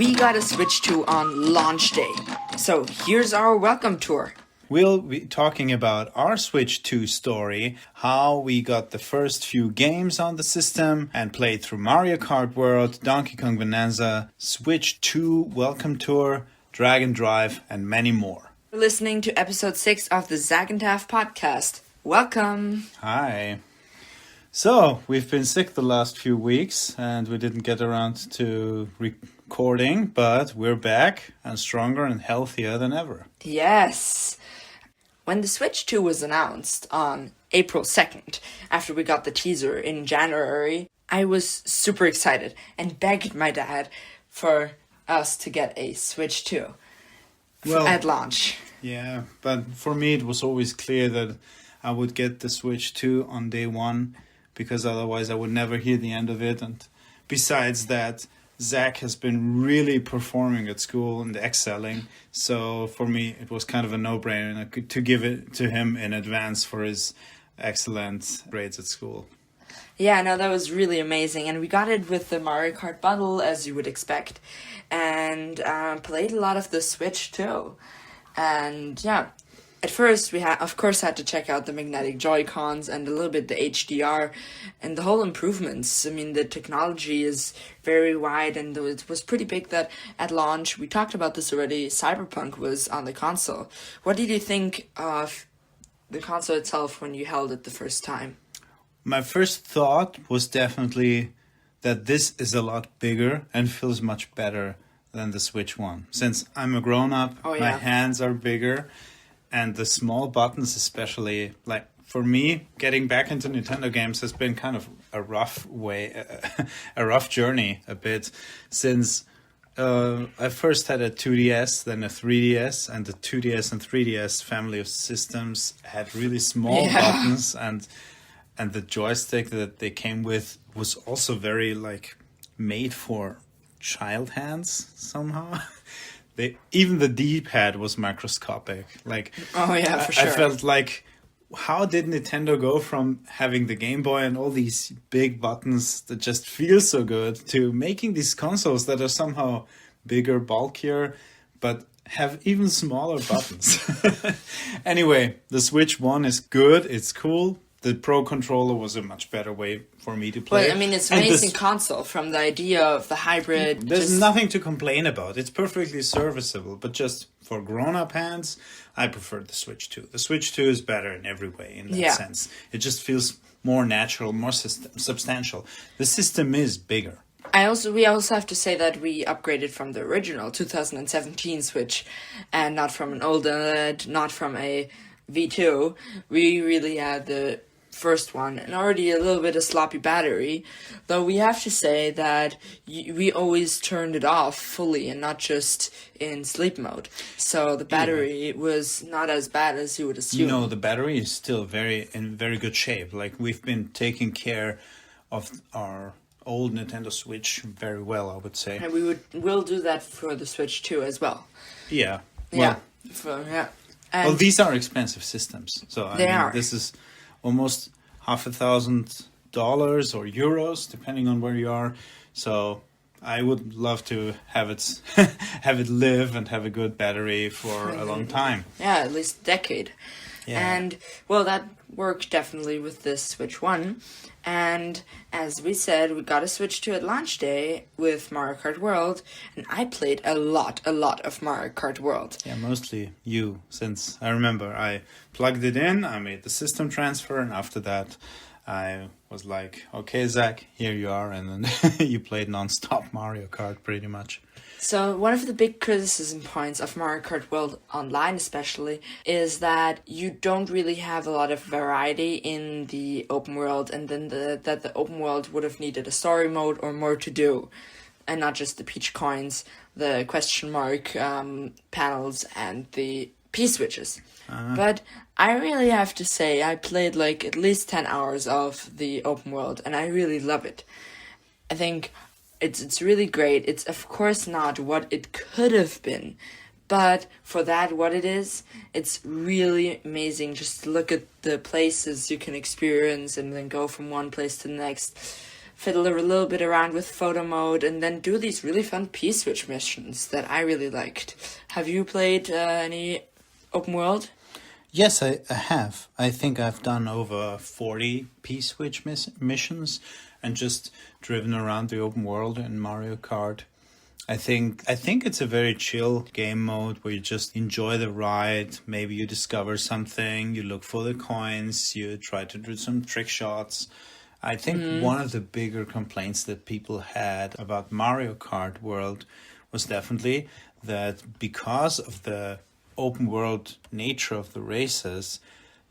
we got a Switch 2 on launch day. So here's our welcome tour. We'll be talking about our Switch 2 story, how we got the first few games on the system and played through Mario Kart World, Donkey Kong Bonanza, Switch 2 welcome tour, Drag and Drive, and many more. You're listening to episode 6 of the Zac and Tav Podcast. Welcome. Hi. So, we've been sick the last few weeks and we didn't get around to recording, but we're back and stronger and healthier than ever. Yes. When the Switch 2 was announced on April 2nd, after we got the teaser in January, I was super excited and begged my dad for us to get a Switch 2 at launch. Yeah, but for me it was always clear that I would get the Switch 2 on day one, because otherwise I would never hear the end of it. And besides that, Zac has been really performing at school and excelling. So for me, it was kind of a no-brainer to give it to him in advance for his excellent grades at school. Yeah, no, that was really amazing. And we got it with the Mario Kart bundle, as you would expect. And played a lot of the Switch too. And yeah, at first we of course had to check out the magnetic Joy-Cons and a little bit the HDR and the whole improvements. I mean, the technology is very wide and it was pretty big that at launch, we talked about this already, Cyberpunk was on the console. What did you think of the console itself when you held it the first time? My first thought was definitely that this is a lot bigger and feels much better than the Switch 1. Since I'm a grown-up, my hands are bigger. And the small buttons, especially, like for me, getting back into Nintendo games has been kind of a rough journey a bit, since I first had a 2DS, then a 3DS, and the 2DS and 3DS family of systems had really small buttons, and the joystick that they came with was also very made for child hands somehow. Even the D-pad was microscopic. For sure. I felt like, how did Nintendo go from having the Game Boy and all these big buttons that just feel so good to making these consoles that are somehow bigger, bulkier, but have even smaller buttons? Anyway, the Switch 1 is good. It's cool. The Pro Controller was a much better way for me to play. But, I mean, it's an amazing console from the idea of the hybrid. There's nothing to complain about. It's perfectly serviceable. But just for grown-up hands, I prefer the Switch 2. The Switch 2 is better in every way in that sense. It just feels more natural, more substantial. The system is bigger. We also have to say that we upgraded from the original 2017 Switch, and not from an old OLED, not from a V2. We really had the first one, and already a little bit of sloppy battery, though we have to say that we always turned it off fully and not just in sleep mode, so the battery was not as bad as you would assume. No, the battery is still in very good shape. We've been taking care of our old Nintendo Switch very well, I would say, and we'll do that for the Switch 2 as well. Well, these are expensive systems, so I mean, this is almost $1,000 or euros, depending on where you are. So I would love to have it live and have a good battery for a long time. Yeah, at least a decade. Yeah. And well, that worked definitely with this Switch 1. And as we said, we got a Switch 2 at launch day with Mario Kart World, and I played a lot of Mario Kart World. Yeah, mostly you, since I remember I plugged it in, I made the system transfer, and after that I was like, okay, Zac, here you are, and then you played non-stop Mario Kart pretty much. So one of the big criticism points of Mario Kart World Online especially is that you don't really have a lot of variety in the open world, and then that the open world would have needed a story mode or more to do, and not just the peach coins, the question mark panels, and the P-switches. But I really have to say I played at least 10 hours of the open world, and I really love it. I think it's really great. It's of course not what it could have been, but for that what it is, it's really amazing. Just look at the places you can experience and then go from one place to the next. fiddle a little bit around with photo mode, and then do these really fun P-switch missions that I really liked. Have you played any open world? Yes, I have. I think I've done over 40 P-switch missions and just driven around the open world in Mario Kart. I think it's a very chill game mode where you just enjoy the ride. Maybe you discover something, you look for the coins, you try to do some trick shots. I think one of the bigger complaints that people had about Mario Kart World was definitely that because of the open world nature of the races,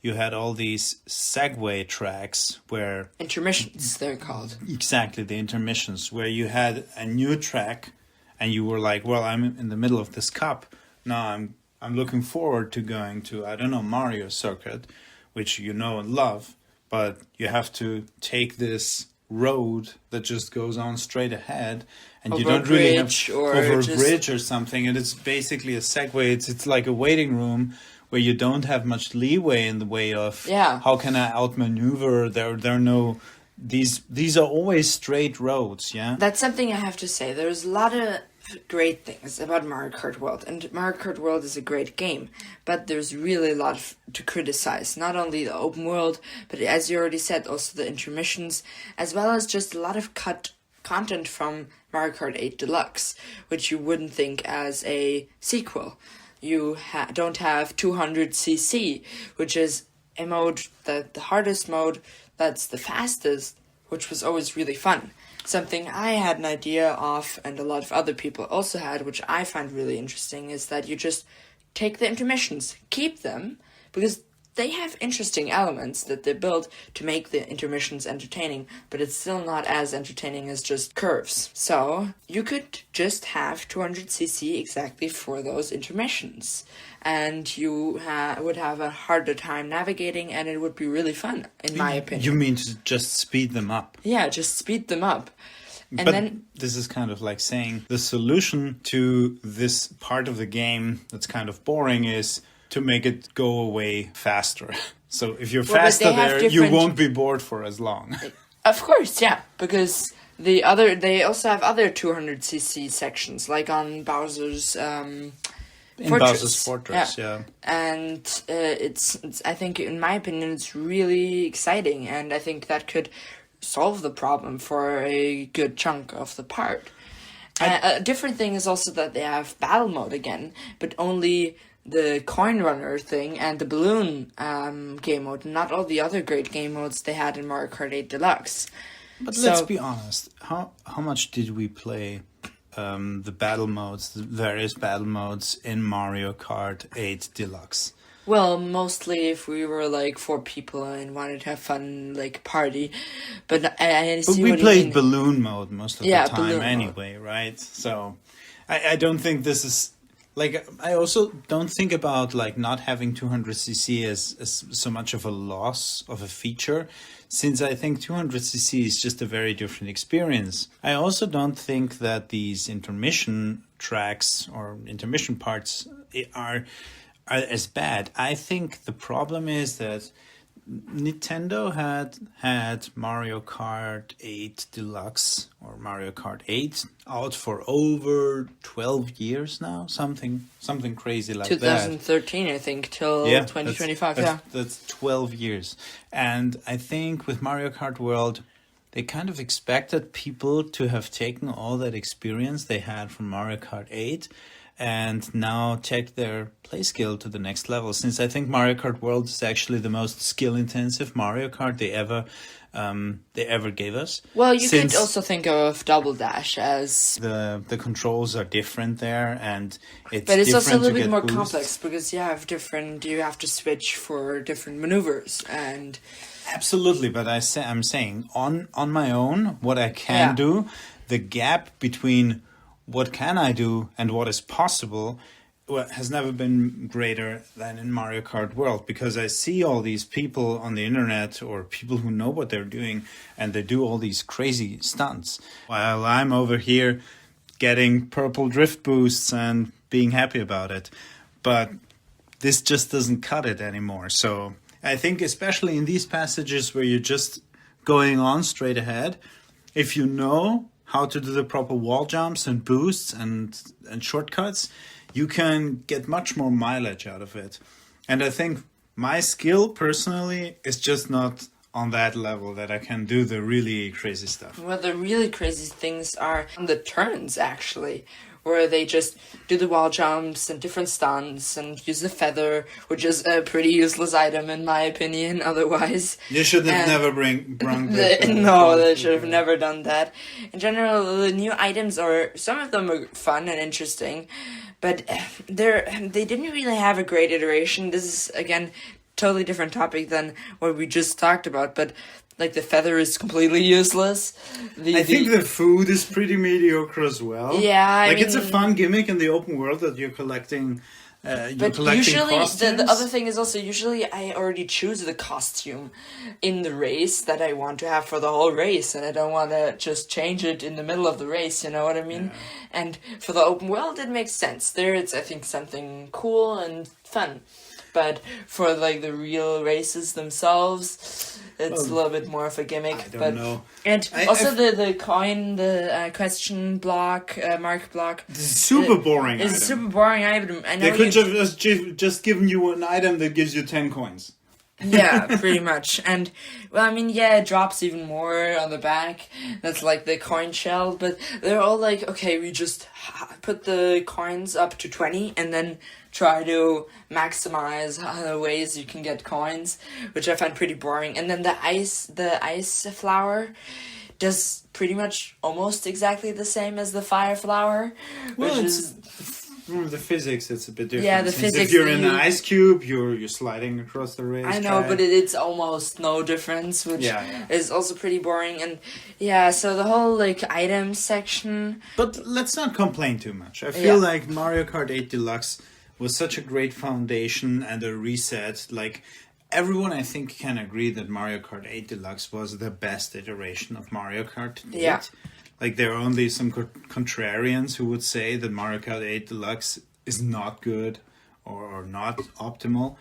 you had all these segue tracks where... Intermissions, they're called. Exactly, the intermissions, where you had a new track and you were like, well, I'm in the middle of this cup. Now I'm looking forward to going to, I don't know, Mario Circuit, which you know and love, but you have to take this road that just goes on straight ahead, and over you don't really have over a just... bridge or something, and it's basically a segue. It's like a waiting room where you don't have much leeway in the way of how can I outmaneuver. There are no... These are always straight roads, yeah? That's something I have to say. There's a lot of great things about Mario Kart World, and Mario Kart World is a great game, but there's really a lot to criticize. Not only the open world, but as you already said, also the intermissions, as well as just a lot of cut content from Mario Kart 8 Deluxe, which you wouldn't think as a sequel. You don't have 200cc, which is a mode, the hardest mode, that's the fastest, which was always really fun. Something I had an idea of, and a lot of other people also had, which I find really interesting, is that you just take the intermissions, keep them, because they have interesting elements that they build to make the intermissions entertaining, but it's still not as entertaining as just curves. So you could just have 200cc exactly for those intermissions, and you would have a harder time navigating, and it would be really fun, in my opinion. You mean to just speed them up? Yeah, just speed them up. And but then this is kind of like saying the solution to this part of the game that's kind of boring is to make it go away faster. So if you're faster there, you won't be bored for as long. Of course, yeah, because they also have other 200cc sections, like on Bowser's Bowser's Fortress, yeah. And it's I think, in my opinion, it's really exciting, and I think that could solve the problem for a good chunk of the part. A different thing is also that they have battle mode again, but only the coin runner thing and the balloon game mode, not all the other great game modes they had in Mario Kart 8 Deluxe. But let's be honest, how much did we play the battle modes, the various battle modes in Mario Kart 8 Deluxe? Well, mostly if we were like 4 people and wanted to have fun, like party. But I see we what played you mean. balloon mode most of the time anyway, right? So I don't think this is... Like, I also don't think about, like, not having 200cc as so much of a loss of a feature, since I think 200cc is just a very different experience. I also don't think that these intermission tracks or intermission parts are as bad. I think the problem is that Nintendo had Mario Kart 8 Deluxe or Mario Kart 8 out for over 12 years now, something crazy like 2013, I think, till 2025. That's 12 years. And I think with Mario Kart World, they kind of expected people to have taken all that experience they had from Mario Kart 8 and now take their play skill to the next level. Since I think Mario Kart World is actually the most skill-intensive Mario Kart they ever gave us. Well, you could also think of Double Dash as... The controls are different there, and but it's also a little bit more complex, because you have to switch for different maneuvers, and... Absolutely, but I'm saying, on my own, what I can do, the gap between... what can I do and what is possible has never been greater than in Mario Kart World, because I see all these people on the internet or people who know what they're doing, and they do all these crazy stunts while I'm over here getting purple drift boosts and being happy about it. But this just doesn't cut it anymore. So I think especially in these passages where you're just going on straight ahead, if you know how to do the proper wall jumps and boosts and shortcuts, you can get much more mileage out of it. And I think my skill personally is just not on that level that I can do the really crazy stuff. Well, the really crazy things are the turns, actually, where they just do the wall jumps and different stunts and use the feather, which is a pretty useless item in my opinion, otherwise. You should have never brought that. No, they should have never done that. In general, the new items some of them are fun and interesting, but they didn't really have a great iteration. This is, again, totally different topic than what we just talked about, but like the feather is completely useless. I think the food is pretty mediocre as well. Yeah, I mean, it's a fun gimmick in the open world that you're collecting. But usually, the other thing is also, usually I already choose the costume in the race that I want to have for the whole race, and I don't want to just change it in the middle of the race, you know what I mean? Yeah. And for the open world, it makes sense. There, it's, I think, something cool and fun. But for, like, the real races themselves, it's a little bit more of a gimmick. I don't know. And also the coin, the question block, mark block. This is super boring. It's a super boring item. I know they could just given you an item that gives you 10 coins. Yeah, pretty much. And, well, I mean, yeah, it drops even more on the back. That's like the coin shell. But they're all like, okay, we just put the coins up to 20 and then try to maximize the ways you can get coins, which I find pretty boring. And then the ice flower does pretty much almost exactly the same as the fire flower, well, which is... The physics, it's a bit different. Yeah, the physics. If you're in an ice cube, you're sliding across the racetrack. I know, but it's almost no difference, which is also pretty boring. And yeah, so the whole like item section. But let's not complain too much. I feel like Mario Kart 8 Deluxe was such a great foundation and a reset. Like everyone, I think, can agree that Mario Kart 8 Deluxe was the best iteration of Mario Kart to date. Yeah. Like, there are only some contrarians who would say that Mario Kart 8 Deluxe is not good or not optimal.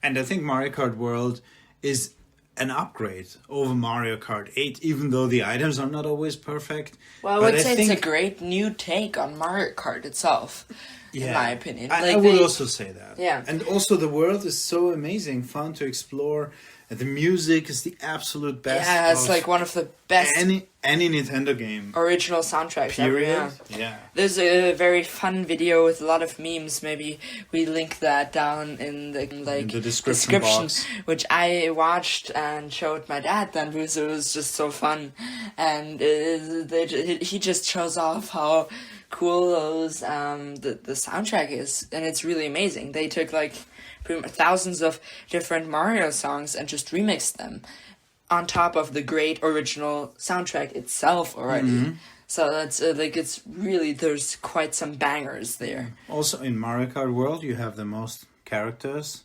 And I think Mario Kart World is an upgrade over Mario Kart 8, even though the items are not always perfect. Well, I would say it's a great new take on Mario Kart itself, in my opinion. I would also say that. Yeah. And also the world is so amazing, fun to explore. The music is the absolute best. Yeah, it's like one of the best any Nintendo game. Original soundtracks ever. Yeah. There's a very fun video with a lot of memes. Maybe we link that down in the description box, which I watched and showed my dad then because it was just so fun, and he just shows off how cool those the soundtrack is, and it's really amazing. They took like thousands of different Mario songs and just remixed them on top of the great original soundtrack itself already. Mm-hmm. So that's it's really, there's quite some bangers there. Also in Mario Kart World you have the most characters,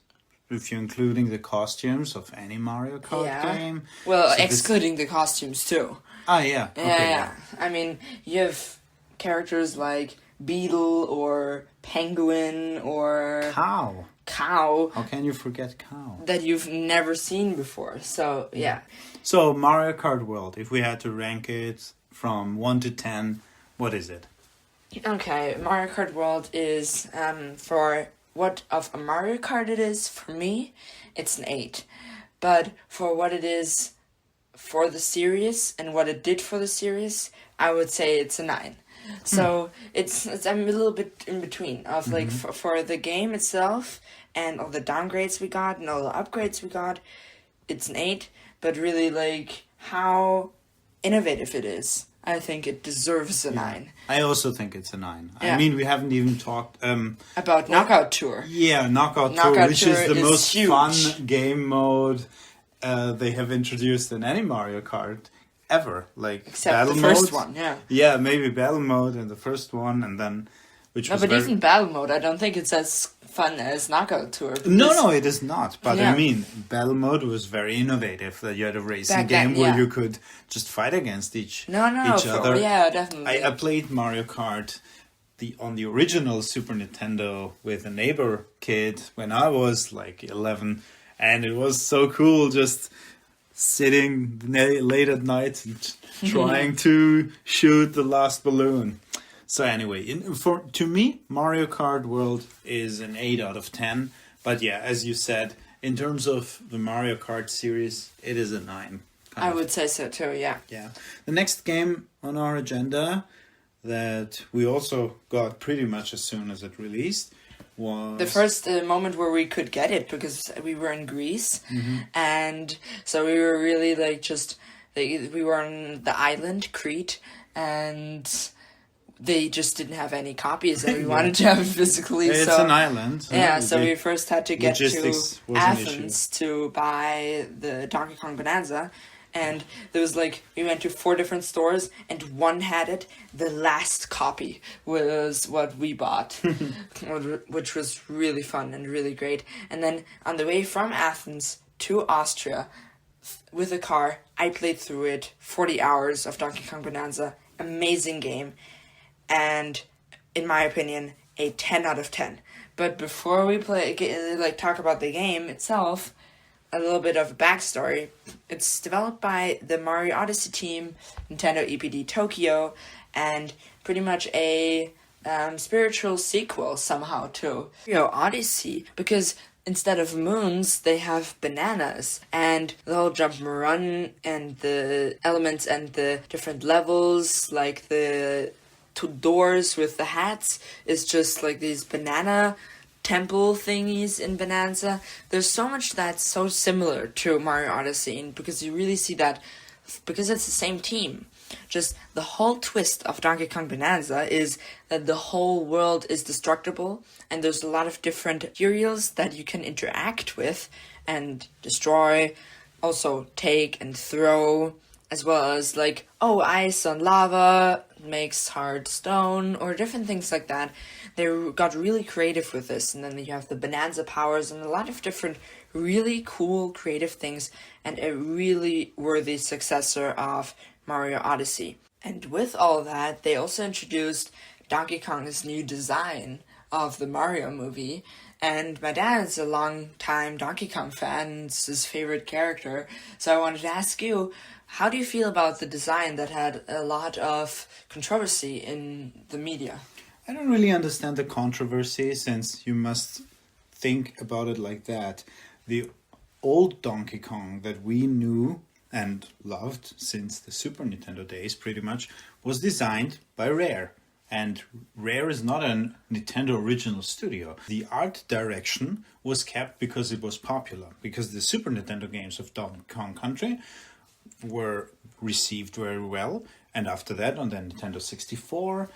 if you're including the costumes of any Mario Kart game. Well, so excluding the costumes too. Ah, yeah. Yeah. I mean, you have characters like Beetle or Penguin or... Cow. How can you forget Cow? That you've never seen before. So, yeah. So, Mario Kart World, if we had to rank it from 1 to 10, what is it? Okay, Mario Kart World is, for what of a Mario Kart it is, for me, it's an 8. But for what it is for the series and what it did for the series, I would say it's a 9. So it's I'm a little bit in between of like for the game itself and all the downgrades we got and all the upgrades we got, it's an 8. But really, like, how innovative it is, I think it deserves a 9. I also think it's a 9. Yeah. I mean, we haven't even talked about Knockout Tour. Yeah, Knockout Tour, which is the most fun game mode they have introduced in any Mario Kart ever, like except battle the first one, yeah, maybe battle mode in the first one, and then even battle mode, I don't think it's as fun as Knockout Tour. No, it is not. But I mean, battle mode was very innovative. That you had a racing game where you could just fight against each other. Yeah, definitely. I played Mario Kart on the original Super Nintendo with a neighbor kid when I was like 11, and it was so cool just sitting late at night and trying to shoot the last balloon. So anyway, to me, Mario Kart World is an 8 out of 10. But yeah, as you said, in terms of the Mario Kart series, it is a 9. I would say so too, yeah. Yeah. The next game on our agenda that we also got pretty much as soon as it released was... The first moment where we could get it, because we were in Greece, and so we were really we were on the island, Crete, and they just didn't have any copies, and we wanted to have it physically. It's an island. Yeah, so we first had to get to Athens to buy the Donkey Kong Bonanza. And there was we went to 4 different stores, and one had it. The last copy was what we bought, which was really fun and really great. And then on the way from Athens to Austria, with a car, I played through it 40 hours of Donkey Kong Bonanza. Amazing game. And in my opinion, a 10 out of 10. But before we talk about the game itself, a little bit of a backstory. It's developed by the Mario Odyssey team, Nintendo EPD Tokyo, and pretty much a spiritual sequel somehow to Mario Odyssey, because instead of moons, they have bananas, and the whole jump and run and the elements and the different levels, like the 2 doors with the hats, is just like these banana temple thingies in Bonanza. There's so much that's so similar to Mario Odyssey, and because you really see that, because it's the same team. Just the whole twist of Donkey Kong Bonanza is that the whole world is destructible, and there's a lot of different materials that you can interact with and destroy, also take and throw, as well as ice on lava makes hard stone, or different things like that. They got really creative with this, and then you have the Bonanza powers and a lot of different really cool creative things, and a really worthy successor of Mario Odyssey. And with all that, they also introduced Donkey Kong's new design of the Mario movie, and my dad's a long-time Donkey Kong fan. It's his favorite character, so I wanted to ask you, how do you feel about the design that had a lot of controversy in the media? I don't really understand the controversy, since you must think about it like that. The old Donkey Kong that we knew and loved since the Super Nintendo days, pretty much, was designed by Rare. And Rare is not a Nintendo original studio. The art direction was kept because it was popular, because the Super Nintendo games of Donkey Kong Country were received very well. And after that, on the Nintendo 64,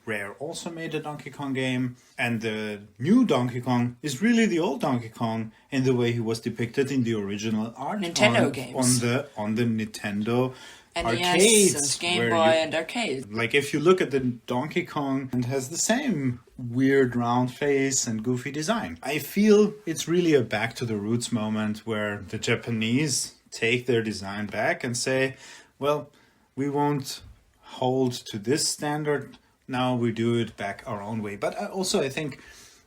Rare also made a Donkey Kong game, and the new Donkey Kong is really the old Donkey Kong in the way he was depicted in the original art Nintendo games on the Nintendo NES arcades and Game Boy and arcade. If you look at the Donkey Kong, it has the same weird round face and goofy design. I feel it's really a back to the roots moment where the Japanese take their design back and say, well, we won't hold to this standard. Now we do it back our own way. But I think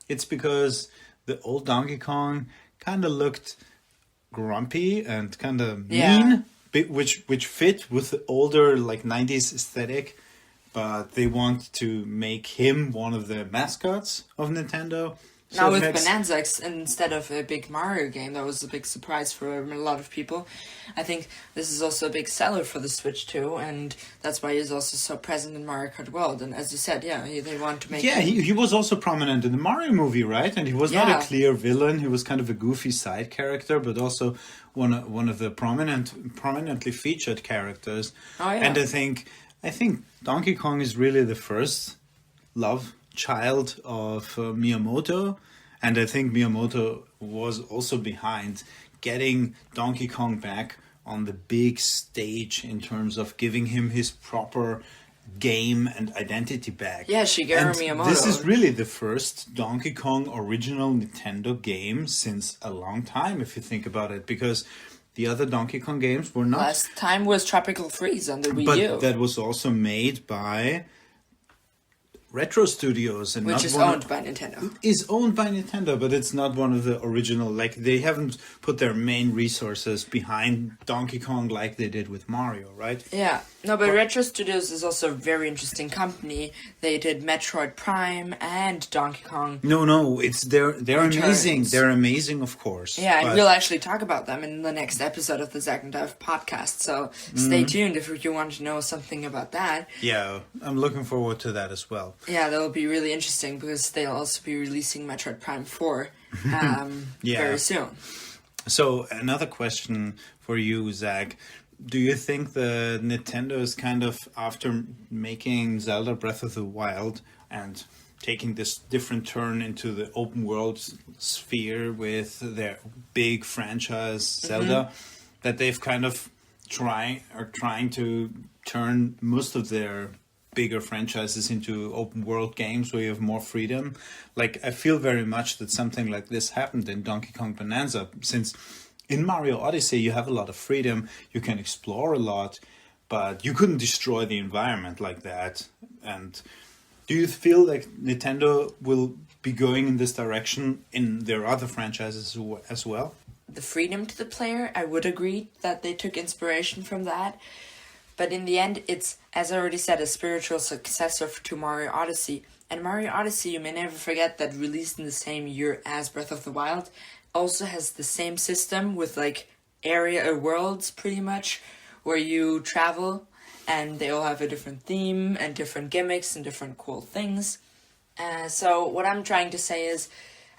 it's because the old Donkey Kong kind of looked grumpy and kind of mean, which fit with the older 90s aesthetic. But they want to make him one of the mascots of Nintendo. So now with Bonanza, instead of a big Mario game, that was a big surprise for a lot of people. I think this is also a big seller for the Switch too, and that's why he's also so present in Mario Kart World. And as you said, they want to make him... he was also prominent in the Mario movie, right? And he was not a clear villain. He was kind of a goofy side character, but also one of the prominently featured characters. Oh, yeah. And I think Donkey Kong is really the first love child of Miyamoto, and I think Miyamoto was also behind getting Donkey Kong back on the big stage in terms of giving him his proper game and identity back. Yeah, Shigeru Miyamoto. This is really the first Donkey Kong original Nintendo game since a long time, if you think about it, because the other Donkey Kong games were not... Last time was Tropical Freeze on the Wii U. But that was also made by Retro Studios, and which not is one owned by Nintendo. Is owned by Nintendo, but it's not one of the original. Like, they haven't put their main resources behind Donkey Kong like they did with Mario, right? Yeah. No, but Retro Studios is also a very interesting company. They did Metroid Prime and Donkey Kong. No, it's they're Returns. amazing. They're amazing, of course. Yeah, and but- we'll actually talk about them in the next episode of the Zac and Tav podcast. So stay tuned if you want to know something about that. Yeah, I'm looking forward to that as well. Yeah, that'll be really interesting because they'll also be releasing Metroid Prime 4 Yeah. very soon. So another question for you, Zach. Do you think the Nintendo is kind of, after making Zelda Breath of the Wild and taking this different turn into the open world sphere with their big franchise Zelda, that they've kind of trying to turn most of their bigger franchises into open world games where you have more freedom? Like, I feel very much that something like this happened in Donkey Kong Bonanza, since in Mario Odyssey you have a lot of freedom, you can explore a lot, but you couldn't destroy the environment like that. And do you feel like Nintendo will be going in this direction in their other franchises as well? The freedom to the player, I would agree that they took inspiration from that. But in the end, it's, as I already said, a spiritual successor to Mario Odyssey. And Mario Odyssey, you may never forget, that released in the same year as Breath of the Wild, also has the same system with like area or worlds pretty much, where you travel and they all have a different theme and different gimmicks and different cool things. So what I'm trying to say is,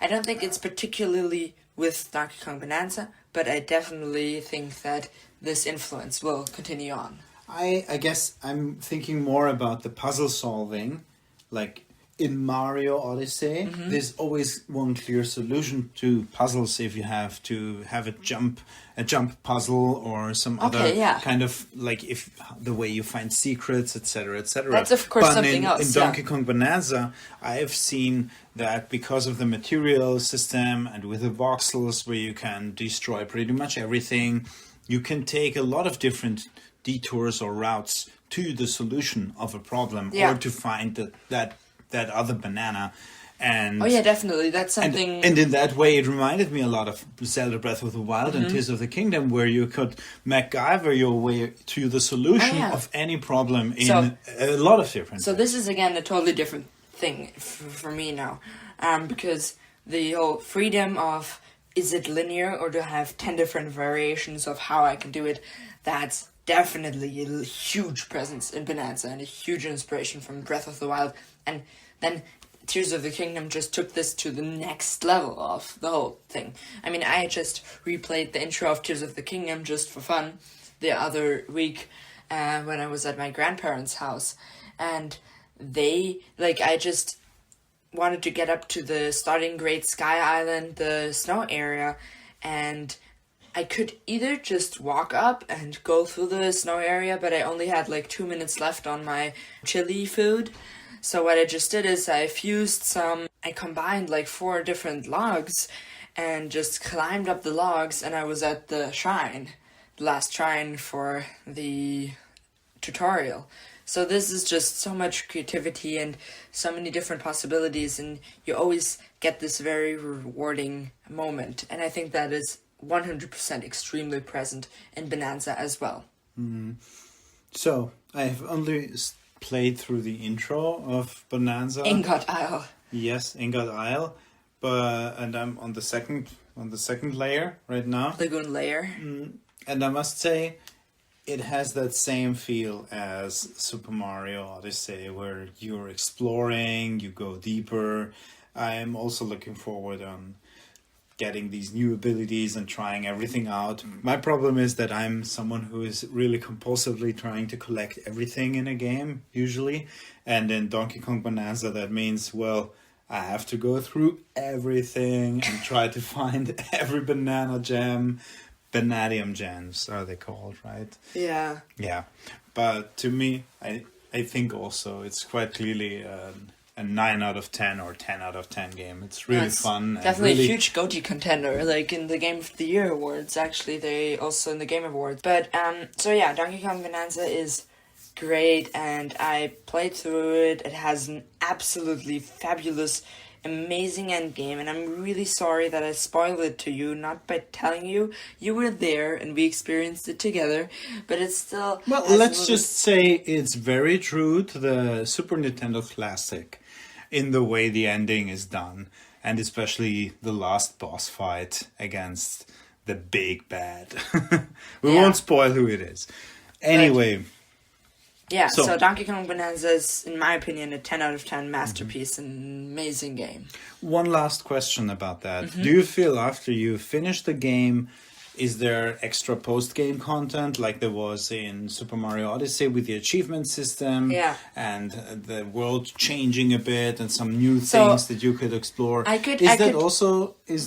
I don't think it's particularly with Donkey Kong Bonanza, but I definitely think that this influence will continue on. I guess I'm thinking more about the puzzle solving. Like in Mario Odyssey, there's always one clear solution to puzzles. If you have to have a jump puzzle or some other kind of, like, if the way you find secrets, etc., etc. That's of course but something else. In Donkey Kong Bonanza, I've seen that because of the material system and with the voxels, where you can destroy pretty much everything, you can take a lot of different detours or routes to the solution of a problem, or to find that other banana. And definitely, that's something. And in that way, it reminded me a lot of Zelda Breath of the Wild and Tears of the Kingdom, where you could MacGyver your way to the solution of any problem in a lot of different. So this is again a totally different thing for me now, because the whole freedom of, is it linear or do I have 10 different variations of how I can do it? That's definitely a huge presence in Bonanza and a huge inspiration from Breath of the Wild. And then Tears of the Kingdom just took this to the next level of the whole thing. I mean, I just replayed the intro of Tears of the Kingdom just for fun the other week when I was at my grandparents' house. And I just wanted to get up to the starting Great Sky Island, the snow area, and I could either just walk up and go through the snow area, but I only had like 2 minutes left on my chili food. So what I just did is I combined like 4 different logs and just climbed up the logs, and I was at the shrine, the last shrine for the tutorial. So this is just so much creativity and so many different possibilities, and you always get this very rewarding moment. And I think that is 100% extremely present in Bonanza as well. So I have only played through the intro of Bonanza. Ingot Isle. Yes, Ingot Isle, and I'm on the second layer right now. Lagoon Layer. And I must say, it has that same feel as Super Mario Odyssey, where you're exploring, you go deeper. I am also looking forward on getting these new abilities and trying everything out. My problem is that I'm someone who is really compulsively trying to collect everything in a game, usually. And in Donkey Kong Bonanza, that means, well, I have to go through everything and try to find every banana gem. Vanadium gems are they called, right? Yeah. Yeah. But to me, I think also it's quite clearly a 9 out of 10 or 10 out of 10 game. It's really fun. Definitely really a huge GOTY contender, like in the Game of the Year awards, actually. They also in the Game Awards. But, Donkey Kong Bonanza is great, and I played through it. It has an absolutely fabulous, amazing endgame, and I'm really sorry that I spoiled it to you, not by telling you. You were there and we experienced it together, but it's still... Well, let's just say it's very true to the Super Nintendo Classic in the way the ending is done, and especially the last boss fight against the big bad. We won't spoil who it is. Anyway... Yeah, so Donkey Kong Bonanza is, in my opinion, a 10 out of 10 masterpiece, an amazing game. One last question about that. Do you feel after you finish the game, is there extra post-game content like there was in Super Mario Odyssey with the achievement system? Yeah. And the world changing a bit and some new things that you could explore? Is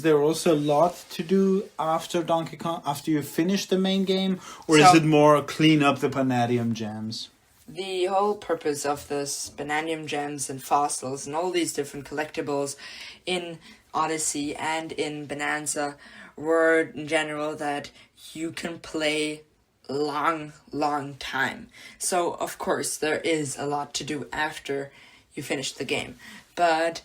there also a lot to do after Donkey Kong, after you finish the main game? Or is it more clean up the Vanadium gems? The whole purpose of this Vanadium gems and fossils and all these different collectibles in Odyssey and in Bonanza were in general that you can play long time. So of course there is a lot to do after you finish the game. But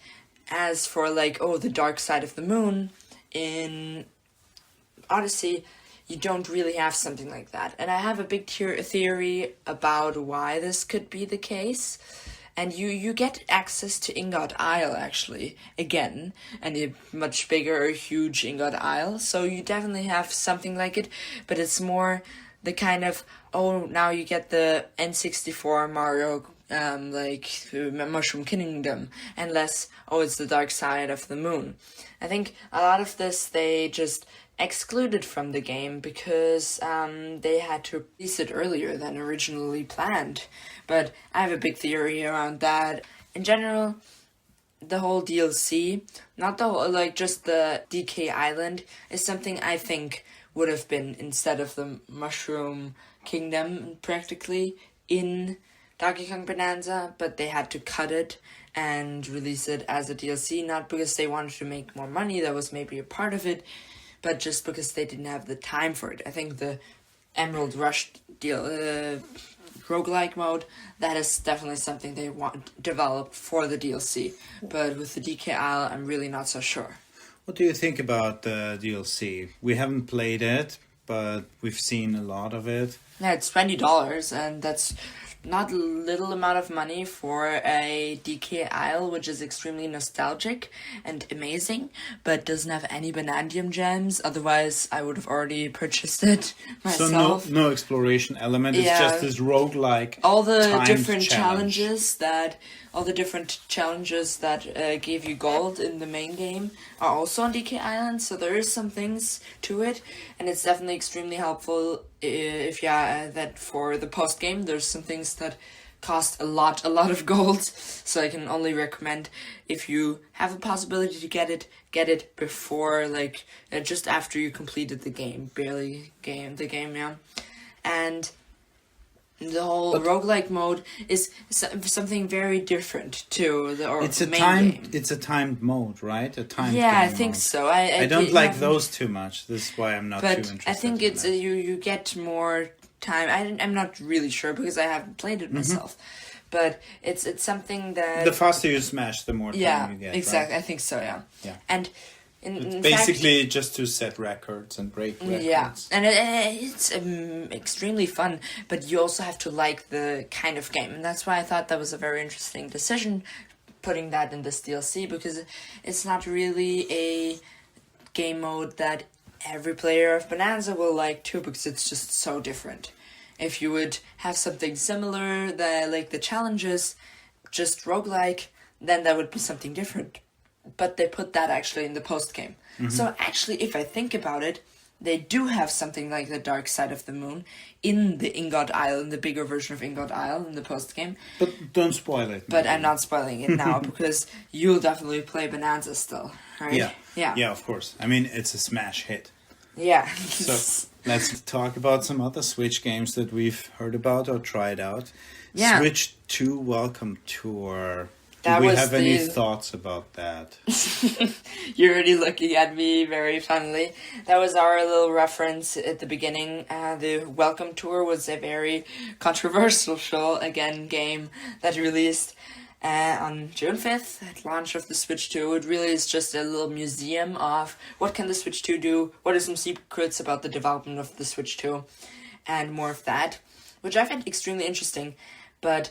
as for the dark side of the moon in Odyssey, you don't really have something like that. And I have a big theory about why this could be the case. And you get access to Ingot Isle, actually, again. And a much bigger, huge Ingot Isle. So you definitely have something like it. But it's more the kind of, now you get the N64 Mario, Mushroom Kingdom. And less, it's the dark side of the moon. I think a lot of this, they just... excluded from the game because they had to release it earlier than originally planned. But I have a big theory around that. In general, the whole DLC, not the whole, just the DK Island, is something I think would have been instead of the Mushroom Kingdom practically in Donkey Kong Bonanza, but they had to cut it and release it as a DLC, not because they wanted to make more money, that was maybe a part of it, but just because they didn't have the time for it. I think the Emerald Rush roguelike mode, that is definitely something they want developed for the DLC. But with the DK Isle, I'm really not so sure. What do you think about the DLC? We haven't played it, but we've seen a lot of it. Yeah, it's $20, and that's not a little amount of money for a DK Isle, which is extremely nostalgic and amazing, but doesn't have any Vanadium gems. Otherwise, I would have already purchased it myself. So no exploration element. It's just this roguelike. All the different challenges that gave you gold in the main game are also on DK Island. So there is some things to it, and it's definitely extremely helpful. That for the post game, there's some things that cost a lot of gold. So I can only recommend, if you have a possibility to get it before, just after you completed the game, And the whole roguelike mode is something very different to the main game. It's a timed mode, right? A timed I think mode. so. I don't like those too much. This is why I'm not too interested. But I think it's you get more time. I'm not really sure because I haven't played it myself. But it's something that... The faster you smash, the more time you get, exactly. Right? I think so, yeah. And it's basically just to set records and break records. Yeah, and it's extremely fun, but you also have to like the kind of game. And that's why I thought that was a very interesting decision, putting that in this DLC, because it's not really a game mode that every player of Bonanza will like too, because it's just so different. If you would have something similar, like the challenges, just roguelike, then that would be something different. But they put that actually in the post-game. So actually, if I think about it, they do have something like the Dark Side of the Moon in the Ingot Isle, in the bigger version of Ingot Isle in the post-game. But don't spoil it. But I'm not spoiling it now, because you'll definitely play Bonanza still, right? Yeah, of course. I mean, it's a smash hit. Yeah. So let's talk about some other Switch games that we've heard about or tried out. Yeah. Switch 2 Welcome Tour. Do we have any thoughts about that? You're already looking at me very funnily. That was our little reference at the beginning. The Welcome Tour was a very controversial game that released On June 5th, at launch of the Switch 2, it really is just a little museum of what can the Switch 2 do, what are some secrets about the development of the Switch 2, and more of that, which I find extremely interesting. But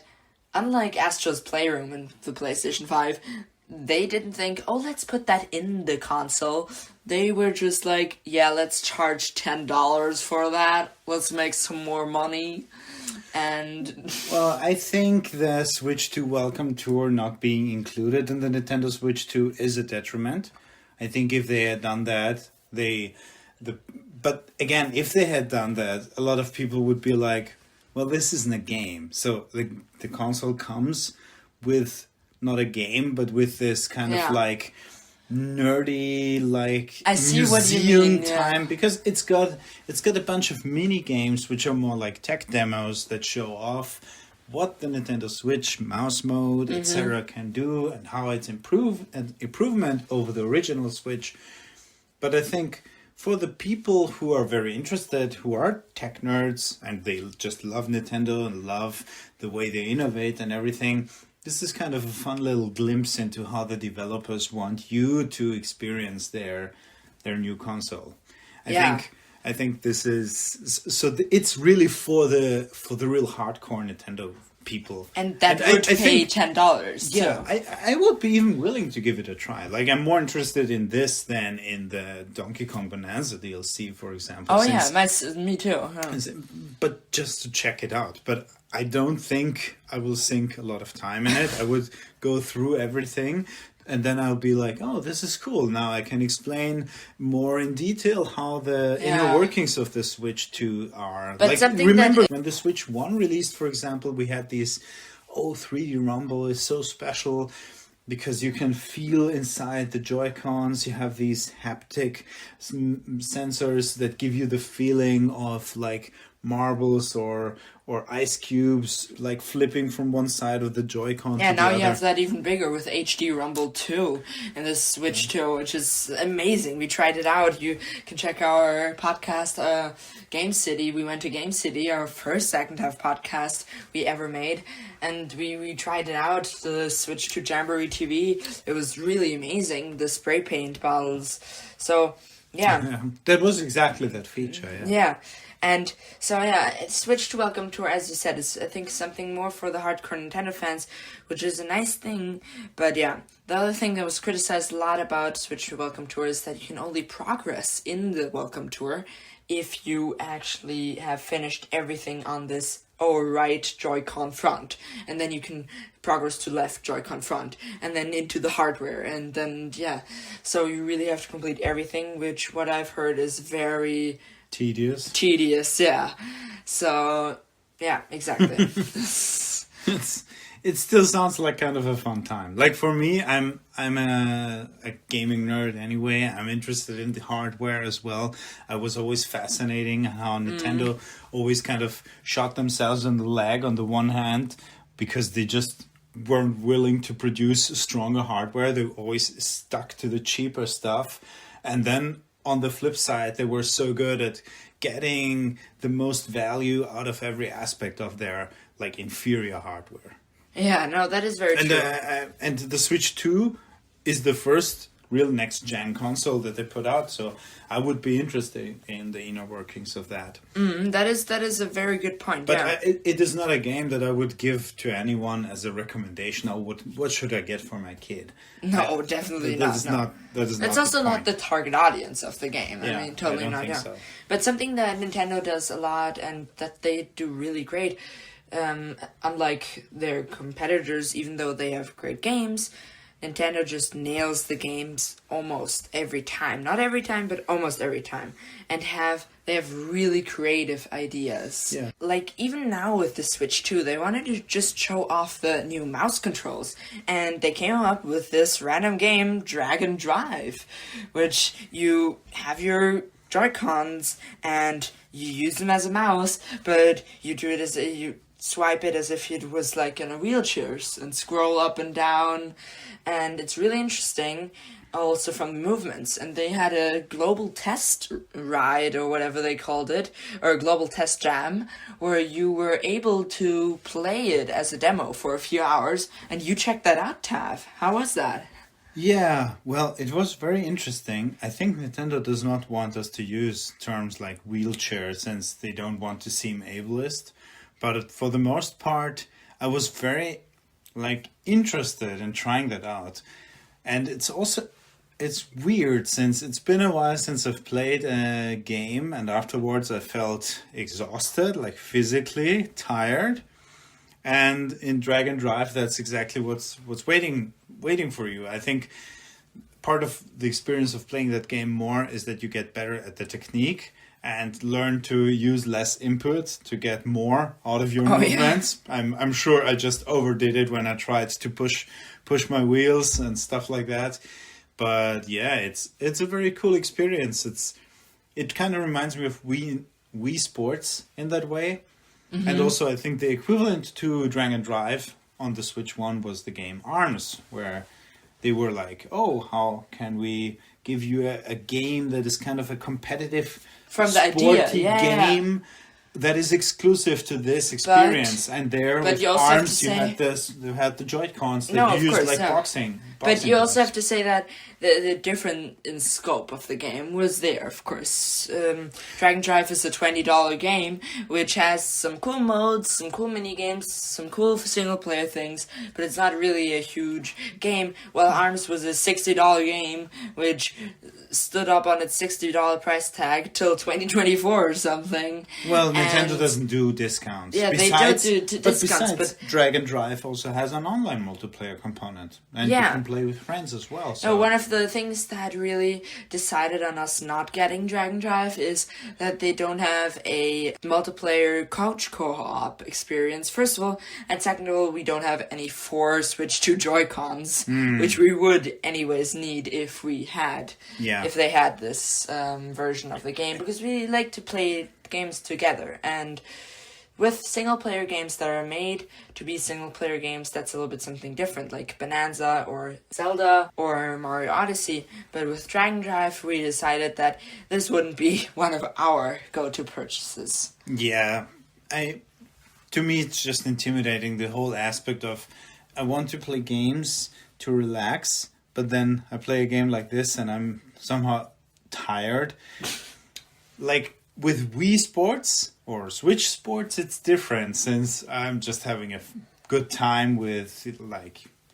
unlike Astro's Playroom in the PlayStation 5, they didn't think, oh, let's put that in the console. They were just like, yeah, let's charge $10 for that. Let's make some more money. And well, I think the Switch 2 Welcome Tour not being included in the Nintendo Switch 2 is a detriment. I think if they had done that, but again, if they had done that, a lot of people would be like, well, this isn't a game. So the console comes with not a game, but with this kind of like nerdy, like I see museum what you mean, time, because it's got a bunch of mini games which are more like tech demos that show off what the Nintendo Switch mouse mode, etc. can do and how it's improvement over the original Switch. But I think for the people who are very interested, who are tech nerds and they just love Nintendo and love the way they innovate and everything, this is kind of a fun little glimpse into how the developers want you to experience their new console. I think this is it's really for the real hardcore Nintendo people, and that would pay $10. Yeah, I would be even willing to give it a try. Like, I'm more interested in this than in the Donkey Kong Bonanza DLC, for example. Oh me too. Yeah. But just to check it out. But I don't think I will sink a lot of time in it. I would go through everything, and then I'll be like, oh, this is cool. Now I can explain more in detail how the inner workings of the Switch 2 are. But like, remember when the Switch 1 released, for example, we had these, 3D Rumble is so special because you can feel inside the Joy-Cons. You have these haptic sensors that give you the feeling of like marbles or ice cubes, like flipping from one side of the Joy-Con to the other. Yeah, now you have that even bigger with HD Rumble 2 in the Switch 2, which is amazing. We tried it out. You can check our podcast, Game City. We went to Game City, our first Zac and Tav podcast we ever made, and we tried it out, the Switch 2 Jamboree TV. It was really amazing, the spray paint bottles. So, yeah. That was exactly that feature, Yeah. And so, Switch to Welcome Tour, as you said, is, I think, something more for the hardcore Nintendo fans, which is a nice thing. But yeah, the other thing that was criticized a lot about Switch to Welcome Tour is that you can only progress in the Welcome Tour if you actually have finished everything on this right Joy-Con front. And then you can progress to left Joy-Con front, and then into the hardware. And then, so you really have to complete everything, which what I've heard is very... Tedious, yeah. So, yeah, exactly. It still sounds like kind of a fun time. Like, for me, I'm a gaming nerd anyway. I'm interested in the hardware as well. I was always fascinating how Nintendo always kind of shot themselves in the leg on the one hand because they just weren't willing to produce stronger hardware. They always stuck to the cheaper stuff. And then on the flip side, they were so good at getting the most value out of every aspect of their like inferior hardware. Yeah, no, that is very true. And the Switch 2 is the first real next-gen console that they put out, so I would be interested in the inner workings of that. That is a very good point. But it is not a game that I would give to anyone as a recommendation. What should I get for my kid? No, definitely not. It's also not the target audience of the game. Yeah, I mean, totally not. Yeah. So. But something that Nintendo does a lot and that they do really great, unlike their competitors, even though they have great games, Nintendo just nails the games almost every time. Not every time, but almost every time. And they have really creative ideas. Yeah. Like, even now with the Switch 2, they wanted to just show off the new mouse controls. And they came up with this random game, Drag and Drive, which you have your Joy-Cons and you use them as a mouse, but you do it you swipe it as if it was like in a wheelchair and scroll up and down. And it's really interesting. also from the movements, and they had a global test ride or whatever they called it, or a global test jam, where you were able to play it as a demo for a few hours, and you checked that out, Tav. How was that? Yeah, well, it was very interesting. I think Nintendo does not want us to use terms like wheelchair since they don't want to seem ableist. But for the most part, I was very interested in trying that out. And it's weird since it's been a while since I've played a game, and afterwards I felt exhausted, like physically tired. And in Drag and Drive, that's exactly what's waiting for you. I think part of the experience of playing that game more is that you get better at the technique and learn to use less input to get more out of your movements. Yeah. I'm sure I just overdid it when I tried to push my wheels and stuff like that. But yeah, it's a very cool experience. It kind of reminds me of Wii Sports in that way. Mm-hmm. And also I think the equivalent to Drag and Drive on the Switch 1 was the game ARMS, where they were like, oh, how can we give you a game that is kind of a competitive, from the sporty idea. game that is exclusive to this experience. And there with ARMS you had the Joy-Cons that you used boxing. But you also have to say that the difference in scope of the game was there, of course. Drag and Drive is a $20 game, which has some cool modes, some cool mini-games, some cool single-player things, but it's not really a huge game. While ARMS was a $60 game, which stood up on its $60 price tag till 2024 or something. Well, Nintendo doesn't do discounts. Yeah, they don't do discounts. But Drag and Drive also has an online multiplayer component. And you can play with friends as well. So. One of the things that really decided on us not getting Drag and Drive is that they don't have a multiplayer couch co-op experience, first of all. And second of all, we don't have any 4 Switch 2 Joy-Cons, which we would anyways need if we had. Yeah. If they had this version of the game, because we like to play games together, and with single-player games that are made to be single-player games, that's a little bit something different, like Bonanza or Zelda or Mario Odyssey. But with Drag and Drive, we decided that this wouldn't be one of our go-to purchases. Yeah, to me it's just intimidating, the whole aspect of I want to play games to relax, but then I play a game like this and I'm somehow tired. Like with Wii Sports or Switch Sports, it's different since I'm just having a good time with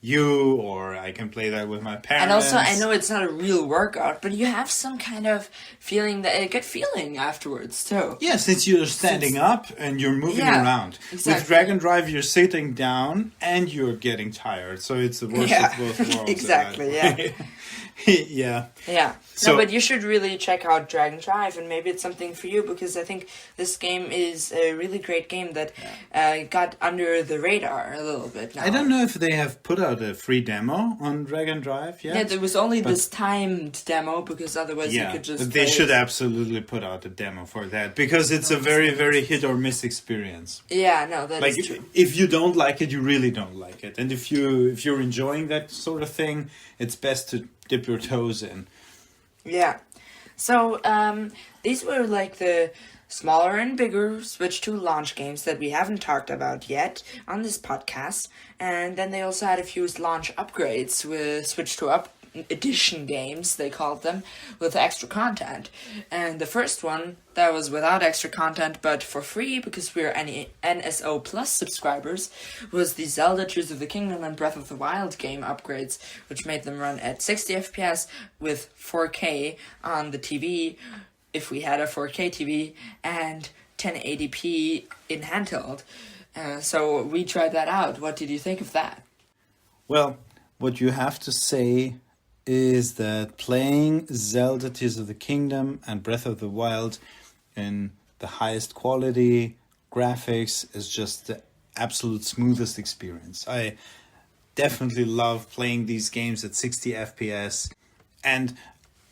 you, or I can play that with my parents. And also, I know it's not a real workout, but you have some kind of feeling, a good feeling afterwards too. Yeah, since you're standing up and you're moving around. Exactly. With Drag and Drive, you're sitting down and you're getting tired. So it's the worst of both worlds. Exactly, yeah. Yeah. So, no, but you should really check out Drag and Drive, and maybe it's something for you, because I think this game is a really great game that got under the radar a little bit now. I don't know if they have put out a free demo on Drag and Drive yet. Yeah, there was only this timed demo, because otherwise you could just they should absolutely put out a demo for that, because it's a very, very hit or miss experience. Yeah, no, that is true. If you don't like it, you really don't like it. And if you're enjoying that sort of thing, it's best to dip your toes in. Yeah. So, these were like the smaller and bigger Switch 2 launch games that we haven't talked about yet on this podcast. And then they also had a few launch upgrades with Switch 2 edition games, they called them, with extra content. And the first one that was without extra content but for free, because we're NSO Plus subscribers, was the Zelda Tears of the Kingdom and Breath of the Wild game upgrades, which made them run at 60 FPS with 4K on the TV, if we had a 4K TV, and 1080p in handheld. So we tried that out. What did you think of that? Well, what you have to say is that playing Zelda Tears of the Kingdom and Breath of the Wild in the highest quality graphics is just the absolute smoothest experience. I definitely love playing these games at 60 FPS, and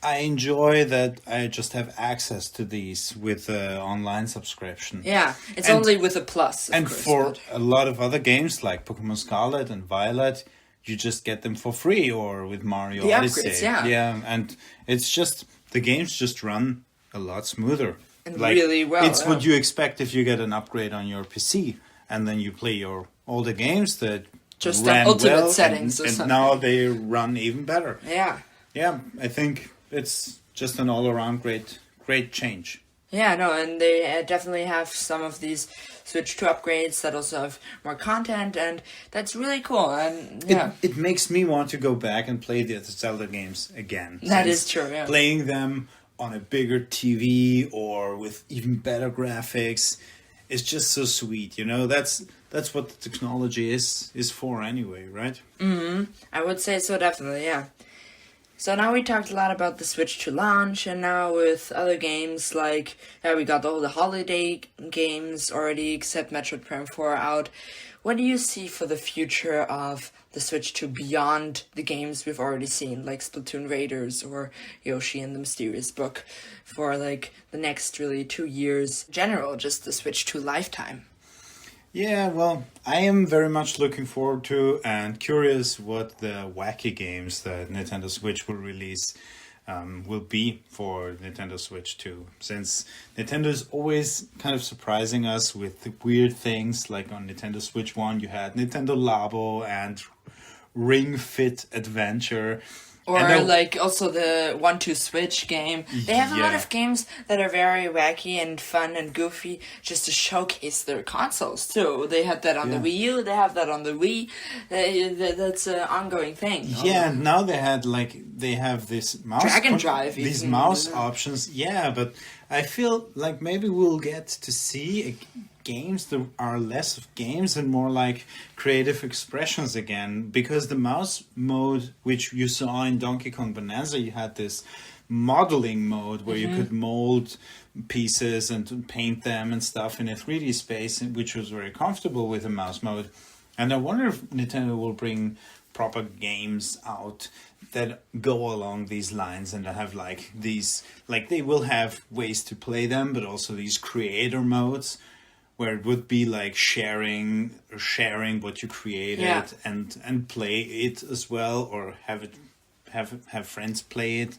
I enjoy that I just have access to these with an online subscription. Yeah, it's only with a plus, of and course, for a lot of other games like Pokemon Scarlet and Violet, you just get them for free, or with Mario The Odyssey. upgrades, yeah. Yeah, and it's just, the games just run a lot smoother. And really well. It's what you expect if you get an upgrade on your PC, and then you play your older games that just ran the ultimate well, settings or and something. now they run even better. Yeah. Yeah, I think it's just an all-around great change. Yeah, no, and they definitely have some of these Switch 2 upgrades that also have more content, and that's really cool. And yeah, it makes me want to go back and play the Zelda games again. That is true, yeah. Playing them on a bigger TV or with even better graphics is just so sweet. You know, that's what the technology is for anyway, right? I would say so, definitely, yeah. So now we talked a lot about the Switch 2 launch, and now with other games like, we got all the holiday games already, except Metroid Prime 4 out. What do you see for the future of the Switch 2 beyond the games we've already seen, like Splatoon Raiders or Yoshi and the Mysterious Book, for like the next really 2 years, in general, just the Switch 2 lifetime? Yeah, well, I am very much looking forward to and curious what the wacky games that Nintendo Switch will release will be for Nintendo Switch 2. Since Nintendo is always kind of surprising us with the weird things, like on Nintendo Switch 1 you had Nintendo Labo and Ring Fit Adventure. Or like also the 1-2 Switch game. They have a lot of games that are very wacky and fun and goofy just to showcase their consoles too. They had that on the Wii U, they have that on the Wii. That's an ongoing thing. Yeah, and now they have this mouse Drag and drive. These mouse options. Yeah, but I feel like maybe we'll get to see games that are less of games and more like creative expressions again, because the mouse mode, which you saw in Donkey Kong Bonanza, you had this modeling mode where you could mold pieces and paint them and stuff in a 3D space, which was very comfortable with the mouse mode. And I wonder if Nintendo will bring proper games out that go along these lines and have like these, like they will have ways to play them, but also these creator modes where it would be like sharing what you created and play it as well, or have friends play it,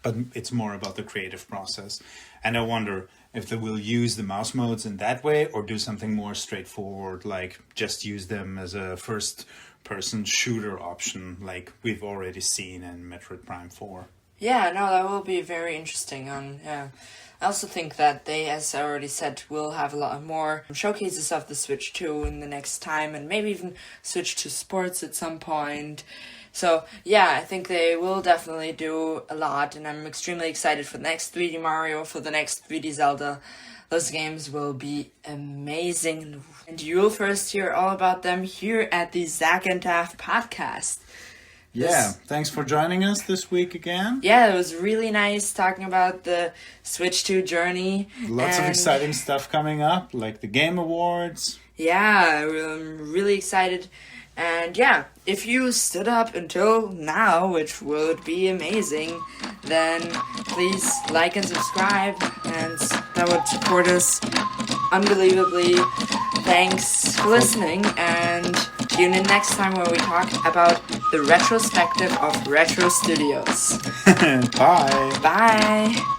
but it's more about the creative process. And I wonder if they will use the mouse modes in that way or do something more straightforward, like just use them as a first-person shooter option like we've already seen in Metroid Prime 4. Yeah, no, that will be very interesting. I also think that they, as I already said, will have a lot more showcases of the Switch 2 in the next time, and maybe even switch to sports at some point. So, yeah, I think they will definitely do a lot, and I'm extremely excited for the next 3D Mario, for the next 3D Zelda. Those games will be amazing, and you'll first hear all about them here at the Zac and Tav Podcast. Yeah, thanks for joining us this week again. Yeah, it was really nice talking about the Switch 2 journey. Lots of exciting stuff coming up, like the Game Awards. Yeah, I'm really excited. And yeah, if you stood up until now, which would be amazing, then please like and subscribe, and that would support us unbelievably. Thanks for listening, and tune in next time where we talk about the retrospective of Retro Studios. Bye. Bye.